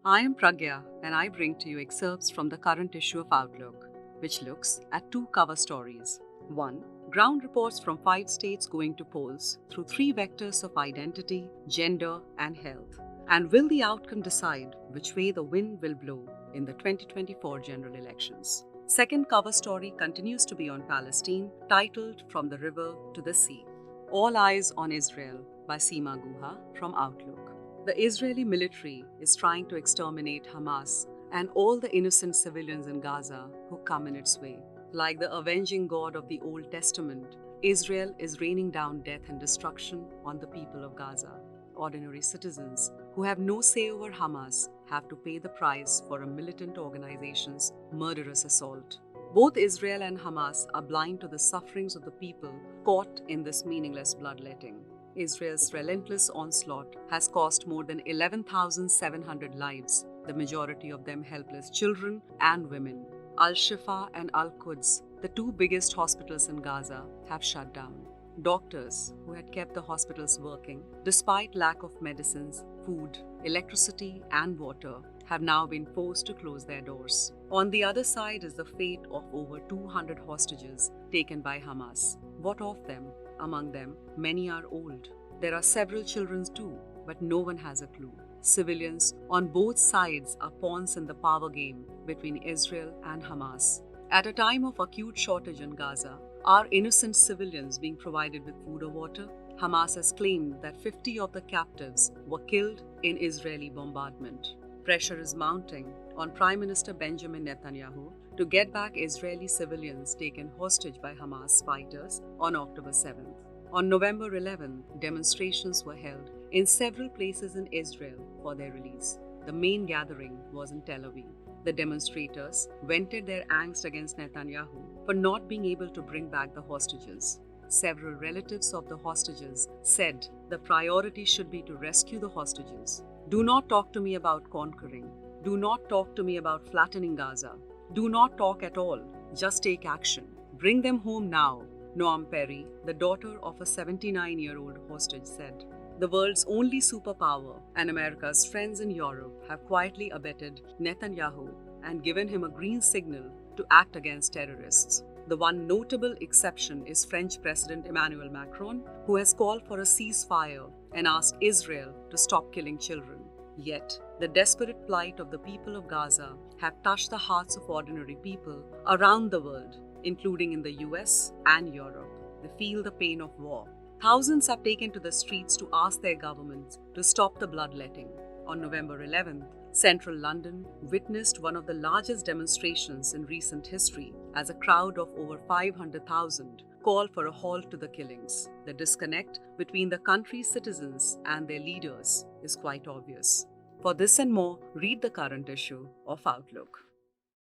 I am Pragya, and I bring to you excerpts from the current issue of Outlook, which looks at two cover stories. 1. Ground reports from 5 states going to polls through 3 vectors of identity, gender, and health. And will the outcome decide which way the wind will blow in the 2024 general elections? Second cover story continues to be on Palestine, titled From the River to the Sea. All Eyes on Israel by Seema Guha from Outlook. The Israeli military is trying to exterminate Hamas and all the innocent civilians in Gaza who come in its way. Like the avenging God of the Old Testament, Israel is raining down death and destruction on the people of Gaza. Ordinary citizens who have no say over Hamas have to pay the price for a militant organization's murderous assault. Both Israel and Hamas are blind to the sufferings of the people caught in this meaningless bloodletting. Israel's relentless onslaught has cost more than 11,700 lives, the majority of them helpless children and women. Al-Shifa and Al-Quds, the 2 biggest hospitals in Gaza, have shut down. Doctors who had kept the hospitals working, despite lack of medicines, food, electricity, and water, have now been forced to close their doors. On the other side is the fate of over 200 hostages taken by Hamas. What of them? Among them, many are old. There are several children too, but no one has a clue. Civilians on both sides are pawns in the power game between Israel and Hamas. At a time of acute shortage in Gaza, are innocent civilians being provided with food or water? Hamas has claimed that 50 of the captives were killed in Israeli bombardment. Pressure is mounting on Prime Minister Benjamin Netanyahu to get back Israeli civilians taken hostage by Hamas fighters on October 7th. On November 11th, demonstrations were held in several places in Israel for their release. The main gathering was in Tel Aviv. The demonstrators vented their angst against Netanyahu for not being able to bring back the hostages. Several relatives of the hostages said the priority should be to rescue the hostages. Do not talk to me about conquering. Do not talk to me about flattening Gaza. Do not talk at all. Just take action. Bring them home now, Noam Perry, the daughter of a 79-year-old hostage, said. The world's only superpower and America's friends in Europe have quietly abetted Netanyahu and given him a green signal to act against terrorists. The one notable exception is French President Emmanuel Macron, who has called for a ceasefire and asked Israel to stop killing children. Yet, the desperate plight of the people of Gaza have touched the hearts of ordinary people around the world, including in the US and Europe. They feel the pain of war. Thousands have taken to the streets to ask their governments to stop the bloodletting. On November 11th, central London witnessed one of the largest demonstrations in recent history as a crowd of over 500,000 called for a halt to the killings. The disconnect between the country's citizens and their leaders is quite obvious. For this and more, read the current issue of Outlook.